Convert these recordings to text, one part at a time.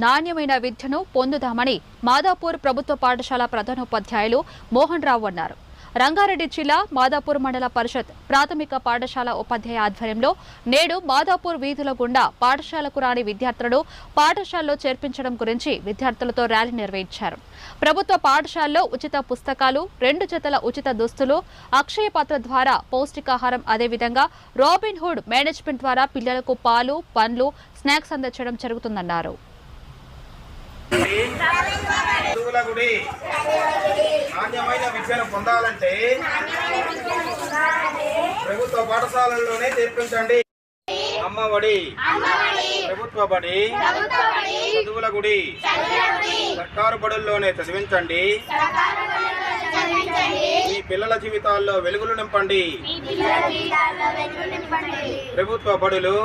నాణ్యమైన విద్యను పొందుదామని మాదాపూర్ ప్రభుత్వ పాఠశాల ప్రధానోపాధ్యాయులు మోహన్ రావు అన్నారు. రంగారెడ్డి జిల్లా మాదాపూర్ మండల పరిషత్ ప్రాథమిక పాఠశాల ఉపాధ్యాయ ఆధ్వర్యంలో నేడు మాదాపూర్ వీధుల గుండా పాఠశాలకు రాని విద్యార్థులను పాఠశాలలో చేర్పించడం గురించి విద్యార్థులతో ర్యాలీ నిర్వహించారు. ప్రభుత్వ పాఠశాలలో ఉచిత పుస్తకాలు, 2 జతల ఉచిత దుస్తులు, అక్షయ పాత్ర ద్వారా పౌష్టికాహారం, అదేవిధంగా రాబిన్ హుడ్ మేనేజ్మెంట్ ద్వారా పిల్లలకు పాలు, పండ్లు, స్నాక్స్ అందించడం జరుగుతుందన్నారు. నాణ్యమైన విద్యను పొందాలంటే ప్రభుత్వ పాఠశాలల్లోనే చేర్పించండి. అమ్మఒడి, ప్రభుత్వ బడి, చదువుల గుడి, సర్కారు బడుల్లోనే చదివించండి. మీ పిల్లల జీవితాల్లో వెలుగులు నింపండి. ప్రభుత్వ బడులు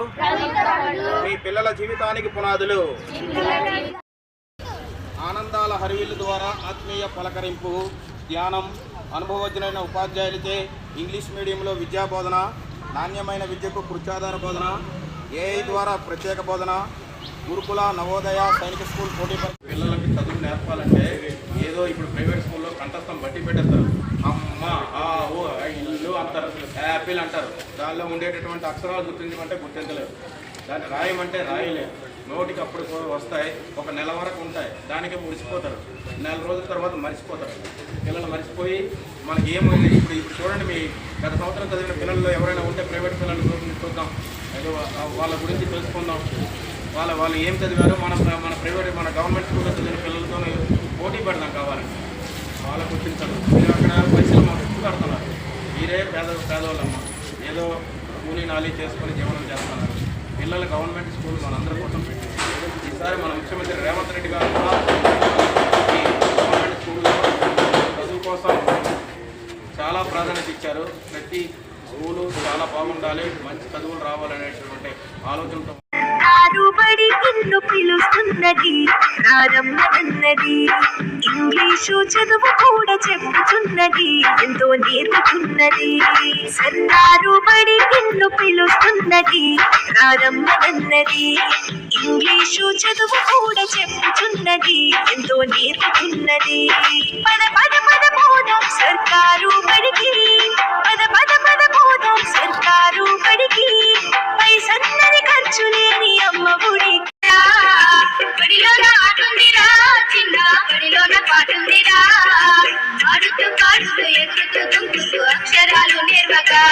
మీ పిల్లల జీవితానికి పునాదులు. ఆనందాల హరివిల్లు ద్వారా ఆత్మీయ పలకరింపు, ధ్యానం, అనుభవజ్ఞులైన ఉపాధ్యాయులచే ఇంగ్లీష్ మీడియంలో విద్యా బోధన, నాణ్యమైన విద్యకు కృత్యాధార బోధన, ఏఐ ద్వారా ప్రత్యేక బోధన, గురుకుల, నవోదయ, సైనిక స్కూల్ పోటీ పిల్లలకి చదువు నేర్పాలంటే ఏదో ఇప్పుడు ప్రైవేట్ స్కూల్లో కంఠస్థం బట్టి పెట్టేస్తారు. అమ్మ, ఆ, ఓ, ఇల్లు అంటారు, యాపిల్ అంటారు. దానిలో ఉండేటటువంటి అక్షరాలు గుర్తించమంటే గుర్తించలేరు, దాన్ని రాయమంటే రాయలేరు. నోటికి అప్పుడు వస్తాయి, ఒక నెల వరకు ఉంటాయి, దానికే మురిసిపోతారు. నెల రోజుల తర్వాత మర్చిపోతారు. పిల్లలు మర్చిపోయి మనకి ఏమైంది ఇప్పుడు చూడండి, మీ గత సంవత్సరం చదివిన పిల్లల్లో ఎవరైనా ఉంటే ప్రైవేట్ పిల్లలు చూద్దాం, ఏదో వాళ్ళ గురించి తెలుసుకుందాం. వాళ్ళు ఏం చదివారో మన ప్రైవేట్ మన గవర్నమెంట్ స్కూల్లో చదివిన పిల్లలతో పోటీ పెడదాం కావాలి. వాళ్ళకు గుర్తించదు. మీరు అక్కడ పైసలు మాకు ఎక్కువ కడుతున్నారు. మీరే పేదవాళ్ళమ్మ, ఏదో కూలీ నాలి చేసుకొని జీవనం చేస్తున్నారు. పిల్లలు గవర్నమెంట్ స్కూల్ మనందరి కోసం పెట్టింది. ఈసారి మన ముఖ్యమంత్రి రేవంత్ రెడ్డి గారు కూడా ఈ గవర్నమెంట్ స్కూల్లో చదువు కోసం చాలా ప్రాధాన్యత ఇచ్చారు. ప్రతి స్కూలు చాలా బాగుండాలి, మంచి చదువులు రావాలనేటువంటి ఆలోచనతో పిలుస్తున్నది ప్రారంభమన్నది. ఇంగ్లీషు చదువు కూడా చెబుతున్నది, ఎంతో నేర్పుతున్నది. సర్కారు బడి నిన్ను పిలుస్తున్నది ప్రారంభమన్నది. ఇంగ్లీషు చదువు కూడా చెబుతున్నది, ఎంతో నేర్పుతున్నది. పద పద పద పోదాం సర్కారు బడికి, పద పద పద పోదాం సర్కారు బడికి. పైసన్నది ఖర్చు లేని అమ్మ ఒడి. బడిలోన ఆటుందిరా చిన్న, బడిలోన పాటుందిరా. ఆడుతూ పాడుతూ ఎగురుతూ దుంకుతూ అక్షరాలు నేర్వగా,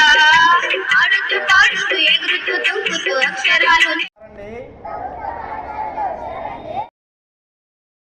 ఆడుతూ పాడుతూ ఎగురుతూ దుంకుతూ అక్షరాలు